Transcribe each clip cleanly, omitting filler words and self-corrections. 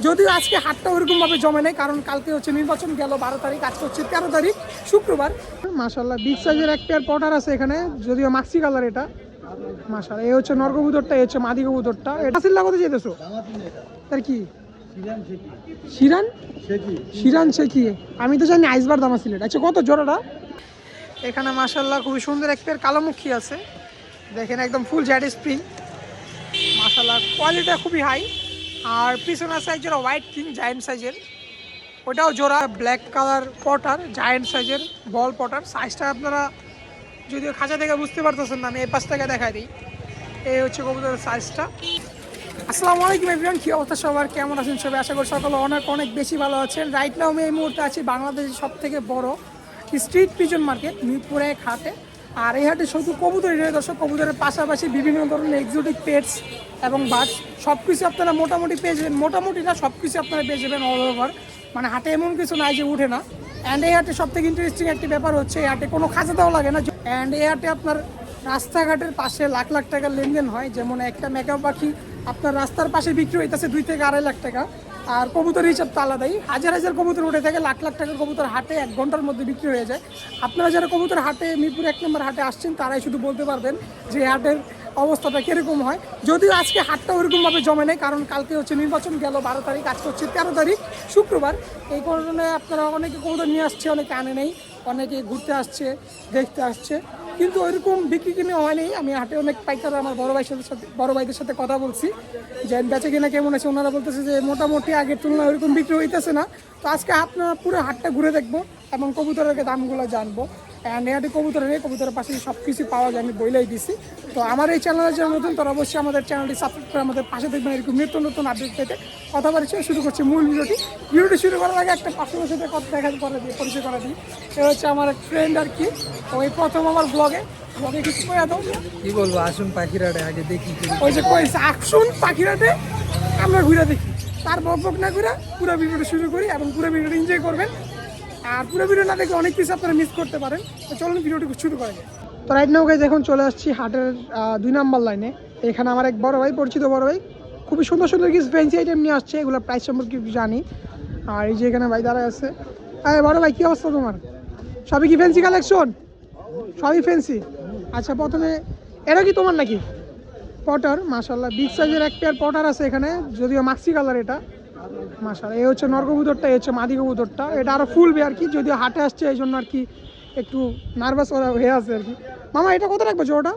যদিও আজকে হাটটা ওরকমভাবে জমে নেই, কারণ কালকে হচ্ছে নির্বাচন গেল 12 তারিখ, আজকে হচ্ছে 13 তারিখ শুক্রবার। মাশাআল্লাহ বিগ সাইজের এক পেয়ার পটার আছে এখানে, যদিও মাক্সি কালার এটা। মাশাআল্লাহ এই হচ্ছে নর কবুতরটা, এই হচ্ছে মাদি কবুতরটা। এটা সিল্লা কত যেতেছো? তার কি শিরান শিরান শেখি? আমি তো জানি আইসবার দাম আছে। আচ্ছা কত জোড়াটা? এখানে মাশাআল্লাহ খুবই সুন্দর এক পেয়ার কালোমুখী আছে, দেখেন একদম ফুল জ্যাড স্প্রিং। মাশাআল্লাহ কোয়ালিটিটা খুবই হাই। আর পিছনে আছে এক জোড়া হোয়াইট কিং জায়ান্ট সাইজের, ওটাও জোড়া ব্ল্যাক কালার পটার জায়ান্ট সাইজের বল পটার। সাইজটা আপনারা যদিও খাঁচা থেকে বুঝতে পারতেছেন না, আমি এই পাশ থেকে দেখাই দিই। এই হচ্ছে কবুতরের সাইজটা। আসসালামু আলাইকুম এভরিওয়ান, কি অবস্থা সবার, কেমন আছেন সবাই? আশা করি সকলে অনেক অনেক বেশি ভালো আছেন। রাইট নাও আমি এই মুহূর্তে আছি বাংলাদেশের সব থেকে বড় স্ট্রিট পিজন মার্কেট মিরপুর এক হাটে। আর এই হাটে শুধু কবুতরই নয় দর্শক, কবুতরের পাশাপাশি বিভিন্ন ধরনের এক্সোটিক পেটস এবং বার্ডস সব কিছু আপনারা মোটামুটি পেয়ে যাবেন। মোটামুটি না, সব কিছু আপনারা পেয়ে যাবেন অল ওভার। মানে হাটে এমন কিছু নাই যে উঠে না। অ্যান্ড এই হাটে সব থেকে ইন্টারেস্টিং একটি ব্যাপার হচ্ছে, এই হাটে কোনো খাঁচা দেওয়া লাগে না। অ্যান্ড এই হাটে আপনার রাস্তাঘাটের পাশে লাখ লাখ টাকার লেনদেন হয়। যেমন একটা মেকআপ পাখি আপনার রাস্তার পাশে বিক্রি হইতেছে 2 থেকে 2.5 লাখ টাকা। আর কবুতর হিসাব তো আলাদাই, হাজার হাজার কবুতর উঠে থাকে, লাখ লাখ টাকার কবুতর হাটে 1 ঘন্টার মধ্যে বিক্রি হয়ে যায়। আপনারা যারা কবুতর হাটে মিরপুর 1 নম্বর হাটে আসছেন, তারাই শুধু বলতে পারবেন যে হাটের অবস্থাটা কীরকম হয়। যদিও আজকে হাটটা ওরকমভাবে জমে নেই, কারণ কালকে হচ্ছে নির্বাচন গেল 12 তারিখ, আজকে হচ্ছে 13 তারিখ শুক্রবার। এই কারণে আপনারা অনেকে কবুতর নিয়ে আসছে, অনেকে আনে নেই, অনেকে ঘুরতে আসছে, দেখতে আসছে, কিন্তু ওইরকম বিক্রি কিনে হয়নি। আমি হাটে অনেক পাইকার আমার বড় ভাইদের সাথে কথা বলছি যে বেচে কিনা কেমন আছে। ওনারা বলতেছে যে মোটামুটি আগের তুলনায় ওইরকম বিক্রি হইতেছে না। তো আজকে আপনারা পুরো হাটটা ঘুরে দেখবো এবং কবুতরের দামগুলো জানবো। অ্যান্ড এহাটি কবুতর নেই, কবুতরের পাশে সব কিছু পাওয়া যায়, আমি বইলাই দিছি। তো আমার এই চ্যানেলে যারা নতুন, তারা অবশ্যই আমাদের চ্যানেলটি সাবস্ক্রাইব করে আমাদের পাশে দেখবেন এরকম নিত্য নতুন আপডেট পেতে। কথা বলছি, শুরু করছি মূল ভিডিওটি শুরু করার আগে একটা পার্সনের সাথে পরিচয় করা দিই। এ হচ্ছে আমার এক ফ্রেন্ড আর কি, ওই প্রথম আমার ব্লগে কিছু করে দাও। কি বলবো, আসুন পাখিরাটে আগে দেখি। ওই যে কইছে আসুন পাখিরাটে আমরা ঘুরে দেখি, তার বক না ঘুরে পুরো ভিডিওটা শুরু করি এবং পুরো ভিডিওটা এনজয় করবেন। আর পুরো ভিডিও না দেখে অনেক কিছু আপনারা মিস করতে পারেন। তো চলুন ভিডিওটি শুরু করা যায়। তো রাইট নাও গাইস, এখন চলে আসছি হাটের 2 নম্বর লাইনে। এখানে আমার এক বড় ভাই, পরিচিত বড় ভাই, খুবই সুন্দর সুন্দর কিছু ফ্যান্সি আইটেম নিয়ে আসছে, এগুলো প্রাইস সম্পর্কে একটু জানি। আর এই যে এখানে ভাই দাঁড়ায় আছে। আরে বড় ভাই, কি অবস্থা তোমার? সবই কি ফ্যান্সি কালেকশন? সবই ফ্যান্সি। আচ্ছা প্রথমে এটা কি তোমার নাকি? পটার, মাশাআল্লাহ বিগ সাইজের এক পেয়ার পটার আছে এখানে, যদিও মাক্সি কালার এটা। মাশাআল্লাহ এই হচ্ছে নর কবুতরটা, এই হচ্ছে মাদি কবুতরটা। এটা আরো ফুলবে আর কি, যদিও হাটে আসছে এই জন্য আর কি একটু নার্ভাস হয়ে আছে আর কি। মামা এটা কত রাখবে জোড়াটা?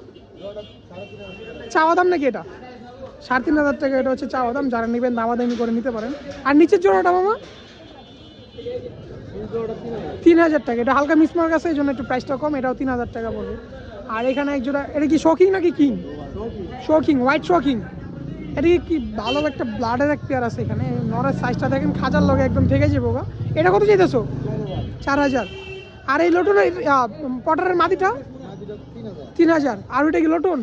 চাওয়া দাম নাকি এটা? 3,500 টাকা এটা হচ্ছে চাওয়া দাম। যারা নেবেন দামাদামি করে নিতে পারেন। আর নিচের জোড়াটা মামা 3,000 টাকা। এটা হালকা মিসমার্ক আছে, এই জন্য একটু প্রাইসটা কম, এটাও 3,000 টাকা পড়বে। আর এখানে এক জোড়া, এটা কি শোকিং নাকি কিং? Shocking, white shocking. এটা কি ভালো একটা ব্লাডের এক পেয়ার আছে এখানে। নরের সাইজটা দেখেন, খাঁচার লগে একদম ঠেকে যাবো গা। এটা কত চাইতেছো? 4,000। আর এই লটনের পটারের মাদিটা 3,000। আর ওইটা কি লটন?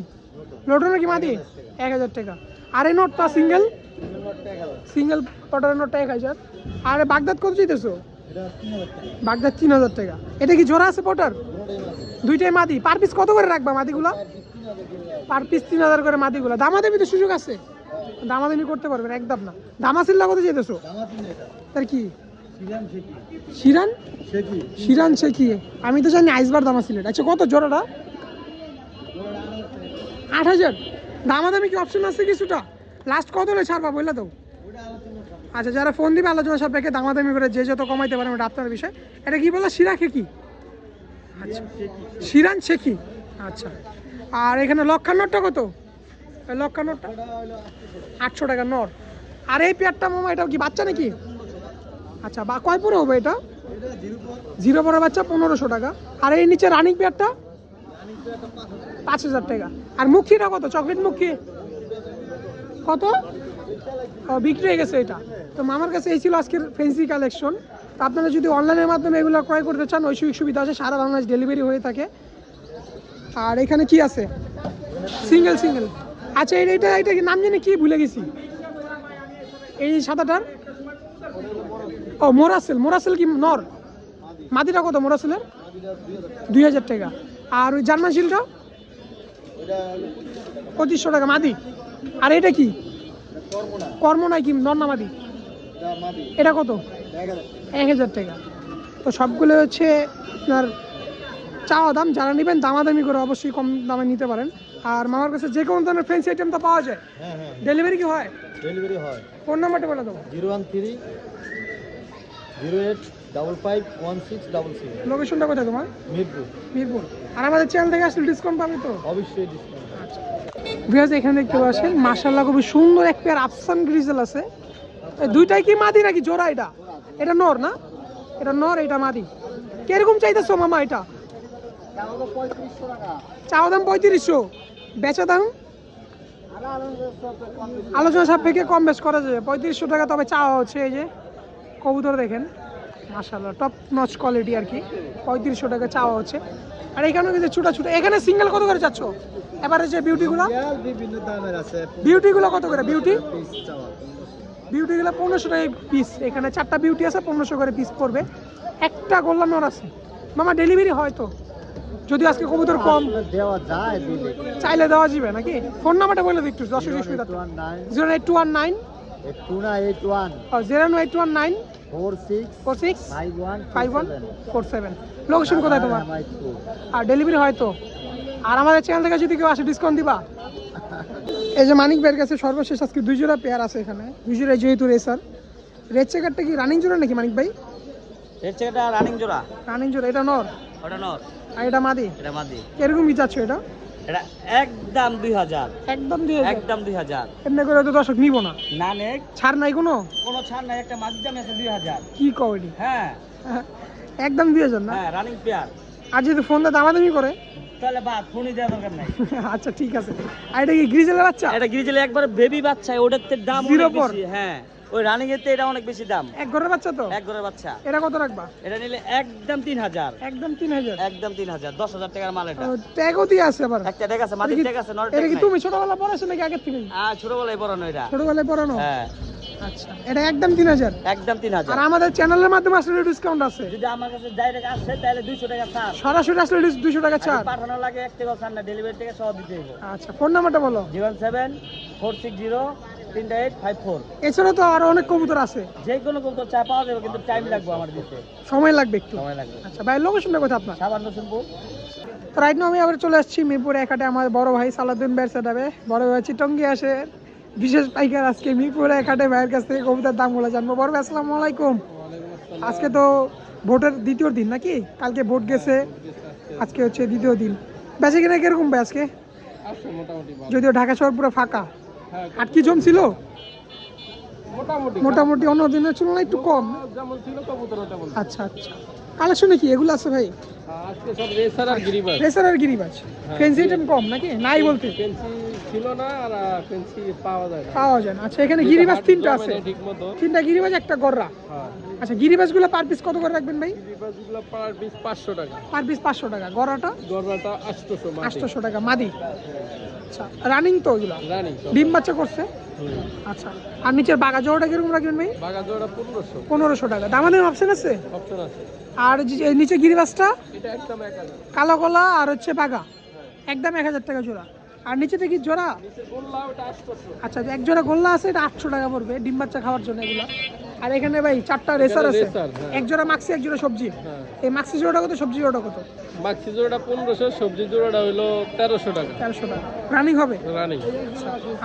লটনের কি মাদি? 1,000 টাকা। আর এই নোটটা সিঙ্গেল পটারের নোটটা 1,000। আর বাগদাদ কত চাইতেছো? বাগদাদ 3,000 টাকা। এটা কি জোড়া আছে পটার? দুইটাই মাদি। পার পিস কত করে রাখবা মাদিগুলা? পার পিস 3,000 করে মাদিগুলা। দামাদামি তো সুযোগ আছে, দামাদামি করতে পারবেন একদম না। দামাসিল্লা কত চাইতেছো? তার কি শিরান শেখি? আমি তো জানি আইসবার দামাসিলেট। আচ্ছা কত জোড়াটা? 8,000। দামাদামি কি অপশন আছে কিছুটা? লাস্ট কত হলে ছাড়বা বললে তো? আচ্ছা যারা ফোন দিবে আলোচনা সাপেক্ষে দামাদামি করে যে যত কমাইতে পারেন, ওটা আপনার বিষয়। এটা কি বললো? শিরা খেকি? আচ্ছা শিরান শেখি। আচ্ছা আর এখানে লক্ষান্নরটা কত? লক্ষান্নরটা 800 টাকা নর। আর এই পেয়ারটা মামা এটা কি বাচ্চা নাকি? আচ্ছা বা কয় পরে হবে এটা? 0 পরে বাচ্চা 1,500 টাকা। আর এই নিচে রানিং পেয়ারটা 5,000 টাকা। আর মুখিটা কত? চকলেট মুখি কত? বিক্রি হয়ে গেছে এটা। তো মামার কাছে এই ছিল আজকের ফ্যান্সি কালেকশন। তো আপনারা যদি অনলাইনের মাধ্যমে এগুলো ক্রয় করতে চান, ওই সুবিধা আছে, সারা বাংলাদেশ ডেলিভারি হয়ে থাকে। আর এখানে কি আছে? সিঙ্গেল। আচ্ছা এটা কি নাম জানি কি ভুলে গেছি, এই সাদাটার? ও মোরাসেল কি নর? মাদিটা কত মোরাসেলের? 2,000 টাকা। আর ওই জার্মান শিলটা 2,500 টাকা মাদি। আর এটা কি কর্ম নাই কি নর না মাদি? এটা কত? 1000 টাকা। তো সবগুলো হচ্ছে আপনার চাওয়া দাম, যারা নেবেন দামাদামি করে অবশ্যই কম দামে নিতে পারেন। আর মামার কাছে যে কোনো ধরনের ফ্যান্সি আইটেম তো পাওয়া যায়। ডেলিভারি কি হয়? ডেলিভারি হয়। ফোন নাম্বারটা বলে দেবো। 013-08-55-1666। লোকেশনটা কোথায় তোমার? মিরপুর। মিরপুর। আর আমাদের চ্যানেল থেকে আসলে ডিসকাউন্ট পাবে তো? অবশ্যই ডিসকাউন্ট। আচ্ছা ভিউয়ার্স, এখানে দেখতে পাচ্ছেন মাশাআল্লাহ খুব সুন্দর এক পেয়ার আফসান গ্রিজেল আছে। এই দুইটাই কি মাদি নাকি জোড়া? এটা এটা নর না? এটা নর, এটা মাদি। কিরকম চাইতেছো মামা এটা? চাওয়া দাম 3500, বেচা দাম আলোচনা সাপেক্ষে কম বেশ করা যাবে। 3500 টাকা তবে চাওয়া হচ্ছে। এই যে কবুতর দেখেন মাশাআল্লাহ টপ নচ কোয়ালিটি আর কি। 3500 টাকা চাওয়া হচ্ছে। আর এখানেও কিন্তু ছোটা ছোটা। এখানে সিঙ্গেল কত করে চাচ্ছ? এবারে যে বিউটিগুলো, বিভিন্ন দামের আছে। বিউটিগুলো কত করে? বিউটিগুলো 1500 টাকা পিস। এখানে 4টা বিউটি আছে, 1500 করে পিস পড়বে। একটা গোল্লা নর আছে। মামা ডেলিভারি হয় তো? যদি আজকে কবুতর কম দেওয়া যায় দিলে চাইলে দেওয়া যাবে নাকি? ফোন নাম্বারটা বলে দিই একটু, দর্শক সুবিধা। 08119 08119 46 5147। লোকেশন কোথায় তোমার? আর ডেলিভারি হয় তো? আর আমাদের চ্যানেল থেকে যদি কেউ আসে ডিসকাউন্ট দিবা? এই যে মানিক ভাইয়ের কাছে সর্বশেষ আজকে 2 জোড়া পেয়ার আছে এখানে। 2 জোড়া যেহেতু রেসার। রেড চেকারটা কি রানিং জোড়া নাকি মানিক ভাই? এর চেকটা রানিং জোড়া। রানিং জোড়া। এটা নর? ওটা নর। আর এটা মাদি? এটা মাদি। কিরকম কি যাচ্ছে এটা? এটা একদম 2000। একদম 2000? একদম 2000। এমনি করে তো দর্শক নিব না। না নে ছাড় নাই কোনো? কোনো ছাড় নাই, একটা মাদি দাম আছে 2000। কি কওনি? হ্যাঁ একদম 2000 না? হ্যাঁ রানিং পেয়ার। আর যদি ফোন দা দামাদামি করে? তাহলে বাদ, ফোনই দেওয়া দরকার নাই। আচ্ছা ঠিক আছে। আর এটা কি গ্রিজেলের বাচ্চা? এটা গ্রিজেল একবারে বেবি বাচ্চা, ওটার তে দাম Zero অনেক পর? বেশি। হ্যাঁ ওই রানিং এর তে এটা অনেক বেশি দাম। এক ঘরের বাচ্চা তো? এক ঘরের বাচ্চা। এটা কত রাখবা? এটা নিলে একদম 3000। একদম 3000? একদম 3000। 10000 টাকার মাল এটা। ট্যাগও দিয়ে আছে আবার? একটা ট্যাগ আছে, মাদি ট্যাগ আছে, নর ট্যাগ এটা কি নাই। তুমি ছোটবেলা পড়াছো নাকি আগের থেকে? ছোটবেলায় পড়ানো এটা। ছোটবেলায় পড়ানো? হ্যাঁ আচ্ছা এটা একদম 3000? একদম 3000। আর আমাদের চ্যানেলের মাধ্যমে আসলে ডিসকাউন্ট আছে? যদি আমার কাছে ডাইরেক্ট আসে তাহলে 200 টাকা ছাড়। সরাসরি আসলে 200 টাকা ছাড়? পাঠানো লাগে 1 টাকা ছাড় না, ডেলিভারি থেকে সহ দিতে হবে। আচ্ছা ফোন নাম্বারটা বলো। 074603854। এছাড়া তো আরো অনেক কবুতর আছে। যে কোনো কবুতর চা পাওয়া যাবে, কিন্তু টাইম লাগবে আমার দিতে। সময় লাগবে একটু? সময় লাগবে। আচ্ছা ভাই লোকেশনটা কোথায় আপনার? সাবান্ন শুনবো। তো রাইট নাও আমি আবার চলে আসছি মিরপুর একাটে। আমার বড় ভাই সালাউদ্দিন ভাইয়ের সেটাবে। বড় ভাই চিটঙ্গি আসে বিশেষ পাইকার। আজকে মিরপুর একাটে ভাইয়ের কাছ থেকে কবুতর দামগুলো জানবো। বড় ভাই আসসালামু আলাইকুম। আজকে তো ভোটের দ্বিতীয় দিন নাকি? কালকে ভোট গেছে, আজকে হচ্ছে দ্বিতীয় দিন। বেঁচে কিনা কিরকম ভাই আজকে? যদিও ঢাকা শহর পুরো ফাঁকা। আর কি জমছিল? মোটামুটি অন্য দিনের তুলনায় একটু কম। আচ্ছা আচ্ছা কালেকশনে কি এগুলো আছে ভাই? আজকে সব রেসার আর গিরিবাজ। রেসার আর গিরিবাজ। ফেন্সি আইটেম কম নাকি? নাই বলতে? ফেন্সি ছিল না, আর ফেন্সি পাওয়া যায় না। পাওয়া যায় না। আচ্ছা এখানে গিরিবাজ 3টা আছে? ঠিকমতো 3টা গিরিবাজ, একটা গররা। হ্যাঁ আচ্ছা গিরিবাজগুলো পার পিস কত করে রাখবেন ভাই? গিরিবাজগুলো পার পিস 500 টাকা। পার পিস 500 টাকা। গররাটা? গররাটা 800 মাটি। 800 টাকা মাদি। আচ্ছা রানিং তো ওগুলো? রানি ডিম বাচ্চা করছে? আচ্ছা আর নিচের বাগা জোড়াটা কিরকম রাখবেন ভাই? বাগাজোড়া 1500। 1500 টাকা। দামানের অপশন আছে? অপশন আছে। আর এই নিচে গিরিবাজটা? এটা একদম 1000। কালো কলা আর হচ্ছে বাগা একদম 1000 টাকা জোড়া। আর নিচেতে কি জোড়া? নিচে গোল্লা ওটা 800। আচ্ছা এক জোড়া গোল্লা আছে, এটা 800 টাকা পড়বে ডিম বাচ্চা খাওয়ার জন্য এগুলা। আর এখানে ভাই 4টা রেসার আছে। রেসার, হ্যাঁ। এক জোড়া মাক্সি, এক জোড়া সবজি। হ্যাঁ এই মাক্সি জোড়াটা কত, সবজি জোড়াটা কত? মাক্সি জোড়াটা 1500, সবজি জোড়াটা হলো 1300 টাকা। 1300 টাকা। রানিং হবে? রানি।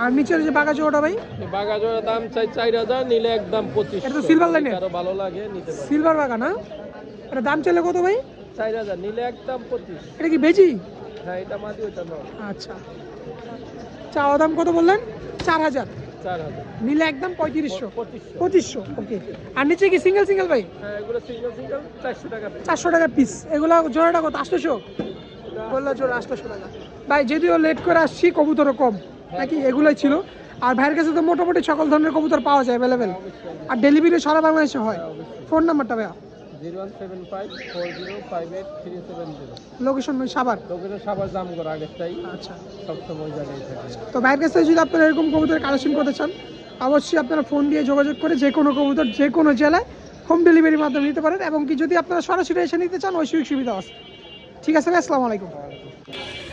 আর নিচের যে বাগা জোড়াটা ভাই? এই বাগাজোড়ার দাম চাই 4000, নিলে একদম 2500। এটা তো সিলভার লাইনের? আরো ভালো লাগে নিতে পারো। সিলভার বাগা না? এটা দাম চাইলে কত ভাই? 4000, নিলে একদম 25। এটা কি বেজি? হ্যাঁ এটা মাটি, ওটা নয়। আচ্ছা চাওয়া দাম কত বললেন? 4000। 4000। নিলে একদম 3500। 2500। 2500 ওকে। আর নিচে কি সিঙ্গেল সিঙ্গেল ভাই? হ্যাঁ এগুলো সিঙ্গেল 400 টাকা। 400 টাকা পিস। এগুলো জোড়াটা কত? 800? বললো জোড়া 800 টাকা। ভাই যদিও লেট করে আসছি, কবুতরও কম নাকি? এগুলোই ছিল। আর ভাইয়ের কাছে তো মোটামুটি সকল ধরনের কবুতর পাওয়া যায় অ্যাভেলেবেল। আর ডেলিভারি সারা বাংলাদেশে হয়। ফোন নাম্বারটা ভাইয়া? 01754058370। লোকেশন সাভার? লোকেশন সাভার জামগড় আগেরটাই। আচ্ছা সবসময় জায়গায় থাকে। তো ভাইয়ের কাছে যদি আপনারা এরকম কবুতর কালেকশন করতে চান, অবশ্যই আপনারা ফোন দিয়ে যোগাযোগ করে যে কোনো কবুতর যে কোনো জেলায় হোম ডেলিভারির মাধ্যমে নিতে পারেন। এবং কি যদি আপনারা সরাসরি এসে নিতে চান, ওই সুযোগ সুবিধা আছে। ঠিক আছে ভাই, আসসালামু আলাইকুম।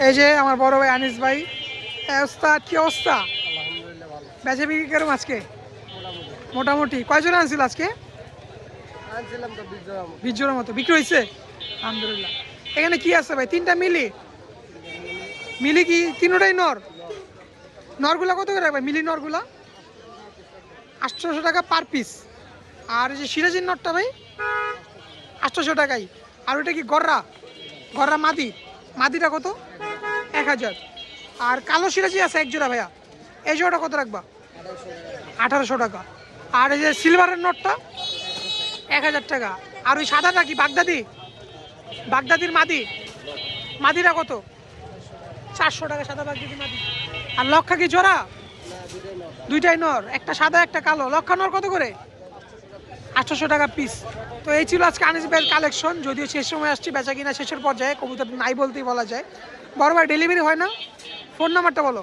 এই যে আমার বড় ভাই আনিস ভাই। ওস্তাদ কি অবস্থা? আলহামদুলিল্লাহ ভালো। বেচা বিক্রি কেরম আজকে? মোটামুটি কয় জোড়া আনছিল আজকে? আনছিলাম তো 20 জোড়া। 20 জোড়ার মতো বিক্রি হয়েছে আলহামদুলিল্লাহ। এখানে কি আছে ভাই? 3টা মিলি। মিলি কি তিনটাই নর? নরগুলা কত করে ভাই? মিলি নরগুলা 800 টাকা পার পিস। আর এই যে সিরাজির নরটা ভাই 800 টাকাই। আর ওটা কি গররা? গররা মাদি, মাদিটা কত? 1000। আর কালো সিরাজি আছে এক জোড়া ভাইয়া, এই জোড়াটা কত রাখবা? 1800 টাকা। আর এই যে সিলভারের নটটা 1000 টাকা। আর ওই সাদাটা কি বাগদাদি? বাগদাদির মাদি, মাদিটা কত? 400 টাকা সাদা বাগদাদি মাদি। আর লক্ষা কি জোড়া? দুইটাই নর, একটা সাদা একটা কালো। লক্ষা নর কত করে? 800 টাকা পিস। তো এই ছিল আজকে আনিস ভাইয়ের কালেকশন। যদিও শেষ সময় আসছি, বেচা কিনা শেষের পর্যায়ে, কবুতর নাই বলতেই বলা যায়। বড় ভাই ডেলিভারি হয় না? ফোন নাম্বারটা বলো।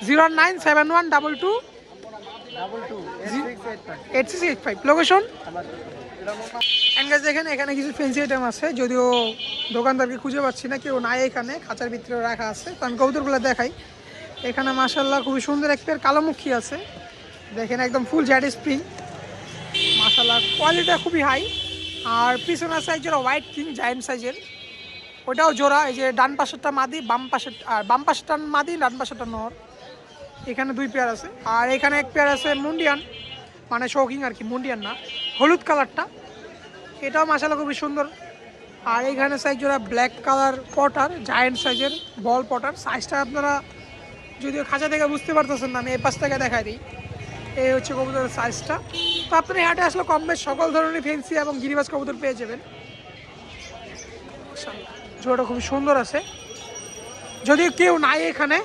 09712228685। লোকেশন দেখেন, এখানে কিছু ফেন্সি আইটেম আছে, যদিও দোকানদারকে খুঁজে পাচ্ছি না, কেউ নাই এখানে, খাঁচার ভিতরে রাখা আছে। তো আমি কবুতরগুলো দেখাই। এখানে মাশাআল্লাহ খুবই সুন্দর এক পেয়ার কালোমুখী আছে, দেখেন একদম ফুল জ্যাড স্প্রিং, মাশাআল্লাহ কোয়ালিটিটা খুবই হাই। আর পিছনে আছে এক জোড়া হোয়াইট কিং জায়ান্ট সাইজের, ওটাও জোড়া। এই যে ডান পাশেরটা মাদি, বাম পাশেরটা মাদি, ডান পাশেরটা নর। এখানে 2 পেয়ার আছে। আর এখানে এক পেয়ার আছে মুন্ডিয়ান, মানে শৌকিং আর কি, মুন্ডিয়ান না, হলুদ কালারটা, এটাও মাশাআল্লাহ খুবই সুন্দর। আর এখানে সাইজ জোড়া ব্ল্যাক কালার পটার, জায়ান্ট সাইজের বল পটার। সাইজটা আপনারা যদিও খাঁচা থেকে বুঝতে পারতেছেন না, আমি এই পাশ থেকে দেখাই দিই। এই হচ্ছে কবুতরের সাইজটা। তো আপনারা এই হাটে আসলে কম বেশ সকল ধরনের ফেন্সি এবং গিরিবাজ কবুতর পেয়ে যাবেন। জোড়াটা খুবই সুন্দর আছে। যদি কেউ নাই এখানে,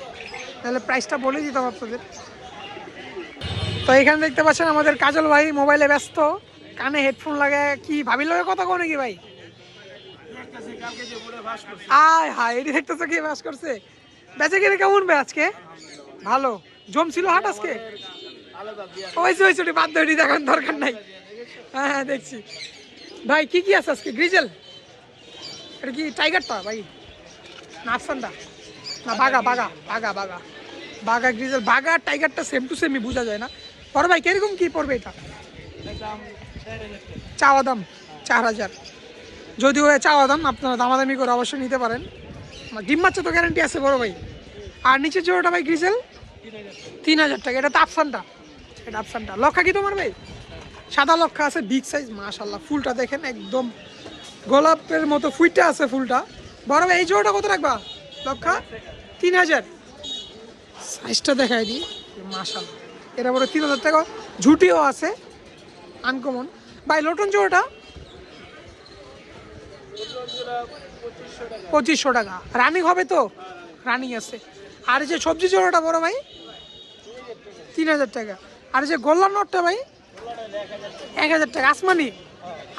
তাহলে প্রাইসটা বলে দিতাম আপনাদের। তো এখানে দেখতে পাচ্ছেন আমাদের কাজল ভাই মোবাইলে ব্যস্ত, কানে হেডফোন লাগায় কি ভাবির লগে কথা কও নাকি ভাই? আয় হায়, এটি দেখতেছো কি বাস করছে? বেচে কিনে কেমন ভাই আজকে? ভালো জমছিল হাট আজকে? ওইছে ওটি বাদ দিয়ে দেখার দরকার নাই। হ্যাঁ হ্যাঁ দেখছি ভাই। কি কি আছে আজকে? গ্রিজেল, এটা কি টাইগারটা ভাই না আফসানটা? না বাগা বাগা বাগা বাগা বাগা গ্রিজেল। বাগা টাইগারটা সেম টু সেমই, বোঝা যায় না। পরে ভাই কিরকম কি পড়বে এটা? চাওয়া দাম 4000। যদিও চাওয়া দাম, আপনারা দামাদামি করে অবশ্যই নিতে পারেন। ডিম বাচ্চা তো গ্যারান্টি আছে বড় ভাই। আর নিচের জোড়াটা ভাই গ্রিজেল 3000 টাকা। এটা তো আফসানটা, এটা আফসানটা। লক্ষা কি তোমার ভাই? সাদা লক্ষা আছে, বিগ সাইজ মাশাআল্লাহ। ফুলটা দেখেন একদম গোলাপের মতো ফুইটা আছে ফুলটা। বড় ভাই এই জোড়াটা কত রাখবা? লক্ষা 3000। সাইজটা দেখাই দিই মাশাআল্লাহ, এটা বড় 3000 টাকা। ঝুটিও আছে আনকমন ভাই। লোটন জোড়াটা 2500 টাকা। রানিং হবে তো? রানিং আছে। আর এই যে সবজি জোড়াটা বড় ভাই 3000 টাকা। আর এই যে গোল্লা নটটা ভাই 1000 টাকা। আসমানি,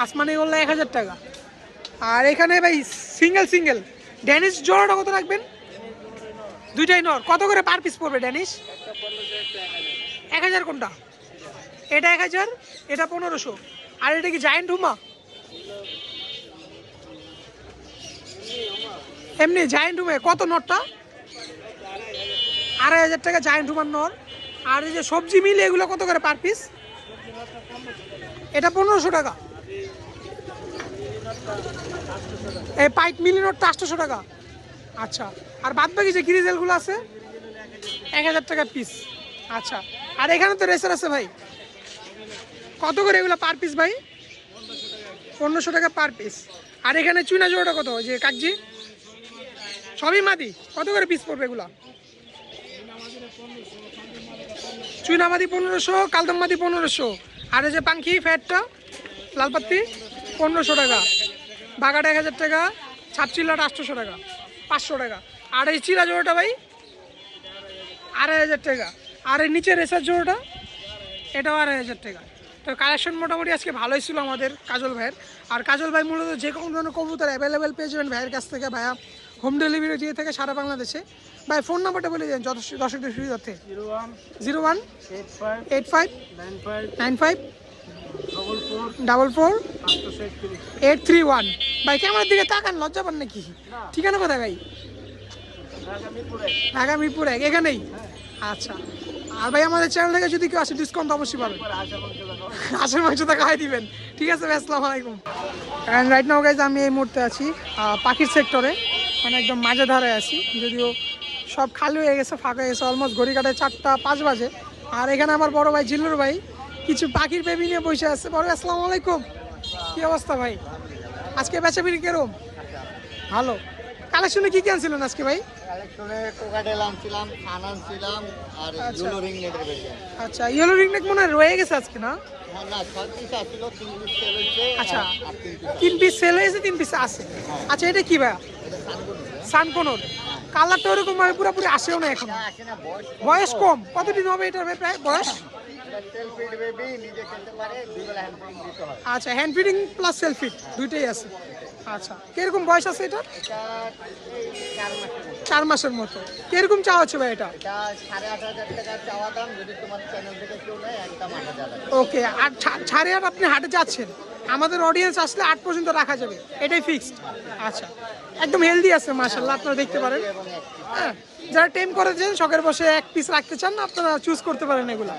আসমানি গোল্লা 1000 টাকা। আর এখানে ভাই সিঙ্গেল ড্যানিশ জোড়াটা কত রাখবেন? দুইটাই নর, কত করে পার পিস পড়বে ড্যানিশ? 1000 কোনটা? এটা 1000, এটা 1500। আর এটা কি জায়ান্ট হুমা? এমনি জায়ান্ট হুমে কত নটটা? 2500 টাকা জায়ান্ট হুমার নর। আর এই যে সবজি মিলে এগুলো কত করে পার পিস? এটা 1500 টাকা। এই পাইট মিলি নটটা 800 টাকা। আচ্ছা, আর বাদ বাকি যে গ্রিজেলগুলো আছে 1000 টাকা পিস। আচ্ছা, আর এখানে তো রেসার আছে ভাই, কত করে এগুলো পার পিস ভাই? 1500 টাকা পার পিস। আর এখানে চুনা জোড়াটা কত? যে কাকজি সবই মাদি, কত করে পিস পড়বে এগুলা? চুনা মাদি 1500, কালদম মাদি 1500। আর এই যে পাঙ্খি ফ্যাটটা লালপাত্তি 1500 টাকা। বাগাটা 1000 টাকা। ছাপচিল্লাটা 800 টাকা, 500 টাকা। আর এই চিরা জোড়াটা ভাই 2500 টাকা। আর এই নিচে রেসার জোড়াটা এটাও 2500 টাকা। তো কালেকশন মোটামুটি আজকে ভালোই ছিল আমাদের কাজল ভাইয়ের। আর কাজল ভাই মূলত যে কোনো ধরনের কবুতর অ্যাভেলেবেল পেয়ে যাবেন ভাইয়ের কাছ থেকে। ভাইয়া হোম ডেলিভারি দিয়ে থাকে সারা বাংলাদেশে। ভাই ফোন নাম্বারটা বলে দেন দর্শকদের সুবিধার্থে। 018595444831। ভাই ক্যামেরার দিকে তাকান, লজ্জা পান নাকি? ঠিকানা কোথায় ভাই? ঢাকা মিরপুর 1 এখানেই। আচ্ছা, আর ভাই আমাদের চ্যানেল থেকে যদি কেউ আসে ডিসকাউন্ট অবশ্যই পাবেন। হাঁসের মাংসটা খাই দিবেন। ঠিক আছে ভাই, আসসালামু আলাইকুম। অ্যান্ড রাইট নাও গাইজ আমি এই মুহূর্তে আছি পাখির সেক্টরে, মানে একদম মাঝে ধারে আছি। যদিও সব খালি হয়ে গেছে, ফাঁকা হয়ে গেছে, অলমোস্ট ঘড়ি কাটে 4:05 বাজে। আর এখানে আমার বড় ভাই জিল্লুর ভাই কিছু পাখির বেবি নিয়ে বসে আছে। বড় ভাই আসসালামু আলাইকুম, কি অবস্থা ভাই? আজকে বেচা বিক্রি কেরম? ভালো। কালেকশনে কি কি আনছিলেন আজকে ভাই? কালেকশনে কোকাটেল আনছিলাম, খান আনছিলাম আর আচ্ছা। ইয়েলো রিংনেটের বেশি। আচ্ছা, ইয়েলো রিংনেক মনে হয় রয়ে গেছে আজকে না? হ্যাঁ না, 6 পিস আসছিল, 3 পিস সেল হয়েছে। আচ্ছা। আর 3 পিস 3 পিস সেল হয়েছে, 3 পিস আছে। আচ্ছা, এটা কি ভাই? এটা সানগুলো। সানকোনোর কালারটা ওরকম ভাবে পুরোপুরি আসেও না এখন, আসে না, বয়স বয়স কম। কতদিন হবে এটার ভাই প্রায় বয়স? এটা সেল ফিড বেবি, নিজে খেতে পারে, দুই বেলা হ্যান্ড ফিডিং দিতে হয়। আচ্ছা, hand feeding plus self feed দুইটাই আছে। আচ্ছা, কিরকম বয়স আছে এটা? এটা এই 4 মাসের মতো। 4 মাসের মতো। কিরকম চাওয়া হচ্ছে ভাই এটা? এটা 8,500 টাকা চাওয়া দাম, যদি তোমার চ্যানেল থেকে কেউ নেয় একদম 8,000 টাকা। ওকে, আর 8.5 আপনি হাটে যাচ্ছেন, আমাদের অডিয়েন্স আসলে 8 পর্যন্ত রাখা যাবে, এটাই ফিক্সড। আচ্ছা, একদম হেলদি আছে মাশাআল্লাহ, আপনারা দেখতে পারেন। এবং এক piece। হ্যাঁ, যারা টেম করেছেন শখের বসে 1 পিস রাখতে চান আপনারা চুজ করতে পারেন এগুলো।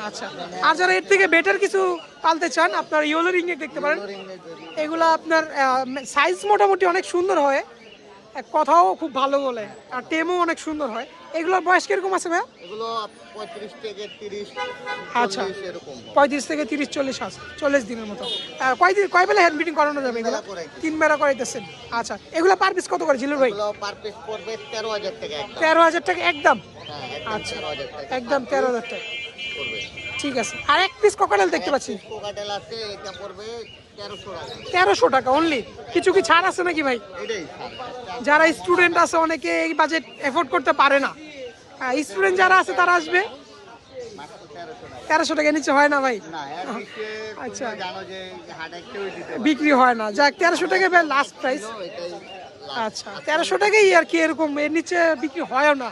আচ্ছা, আর যারা এর থেকে বেটার কিছু পালতে চান আপনারা ইয়েলো রিংনেক দেখতে পারেন। রিংনেট বেবি। এগুলো আপনার সাইজ মোটামুটি অনেক সুন্দর হয়, এক কথাও খুব ভালো বলে, আর টেমও অনেক সুন্দর হয়। এগুলোর বয়স কিরকম আছে ভাই? এগুলো 35 থেকে 30, আচ্ছা। 40 এরকম। 35 থেকে 30-40 আছে, 40 দিনের মতো। কয় বেলা হ্যান্ড ফিটিং করানো যাবে এগুলো? বেলা করে। 3 বেলা করাইতেছেন। আচ্ছা, এগুলো পার পিস কত করে জিলুর ভাই? এগুলো পার পিস পড়বে 13,000 টাকা একদম। 13,000 টাকা একদম? হ্যাঁ, একদম আচ্ছা, 13,000 টাকা একদম 13,000 টাকা। পড়বে। ঠিক আছে। আর 1 পিস কোকাটেল দেখতে পাচ্ছি কোকাটেল আছে, এটা পড়বে 1300 টাকা। 1300 টাকা অনলি। কিছু কি ছাড় আছে নাকি ভাই? এটাই যারা স্টুডেন্ট আছে অনেকে এই বাজেট এফোর্ড করতে পারে না, স্টুডেন্ট যারা আছে তারা আসবে। মাত্র 1300 টাকা। 1300 টাকা নিচে হয় না ভাই, না, এর নিচে আচ্ছা। তুমি জানো যে হাটে কেউ দিতে পারে বিক্রি হয় না। যাক, 1300 টাকা ভাই লাস্ট প্রাইস। না, এটাই আচ্ছা, 1300 টাকাই আর কি, এরকম এর নিচে বিক্রি হয়ও না,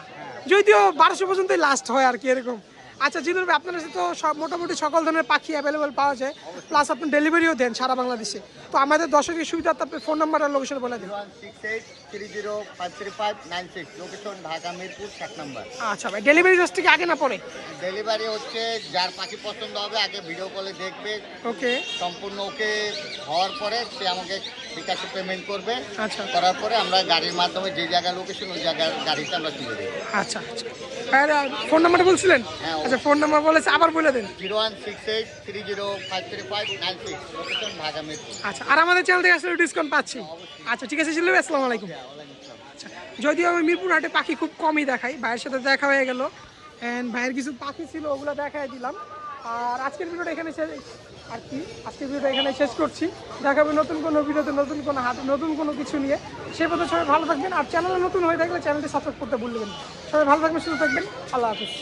যদিও 1200 পর্যন্তই লাস্ট হয় আর কি এরকম। আচ্ছা জিনুর ভাই, আপনার কাছে তো সব মোটামুটি সকল ধরনের পাখি অ্যাভেলেবল পাওয়া যায়, প্লাস আপনি ডেলিভারিও দেন সারা বাংলাদেশে। তো আমাদের দর্শকের সুবিধার্থে আপনি ফোন নাম্বার আর লোকেশন বলে দিন। 16830533596, লোকেশন ঢাকা মিরপুর 7 নম্বর। আচ্ছা ভাই, ডেলিভারি চার্জ কি আগে না পরে? ডেলিভারি হচ্ছে যার পাখি পছন্দ হবে আগে ভিডিও কলে দেখবে, ওকে, সম্পূর্ণ ওকে হওয়ার পরে সে আমাকে বিকাশে পেমেন্ট করবে। আচ্ছা করার পরে আমরা গাড়ির মাধ্যমে যে জায়গায় লোকেশন ওই জায়গার গাড়িতে আমরা তুলে দেবো। আচ্ছা আচ্ছা। ভাইয়া ফোন নাম্বারটা বলছিলেন? হ্যাঁ। আচ্ছা, ফোন নাম্বার বলেছে, আবার বলে দেন। 01683053596, লোকেশন ঢাকা মিরপুর। আচ্ছা, আর আমাদের চ্যানেল থেকে আসলে ডিসকাউন্ট পাচ্ছি। আচ্ছা ঠিক আছে জিল্লু ভাই, আসসালামু আলাইকুম। আচ্ছা, যদিও আমি মিরপুর হাটে পাখি খুব কমই দেখাই, ভাইয়ের সাথে দেখা হয়ে গেল, অ্যান্ড ভাইয়ের কিছু পাখি ছিল ওগুলো দেখাই দিলাম। আর আজকের ভিডিওটা এখানে আজকের ভিডিওটা এখানে শেষ করছি। দেখাবে নতুন কোনো ভিডিওতে, নতুন কোনো হাটে, নতুন কোনো কিছু নিয়ে। সে পথে সবাই ভালো থাকবেন, আর চ্যানেলে নতুন হয়ে থাকলে চ্যানেলটি সাবস্ক্রাইব করতে ভুলবেন না। সবাই ভালো থাকবেন, সুস্থ থাকবেন, আল্লাহ হাফিজ।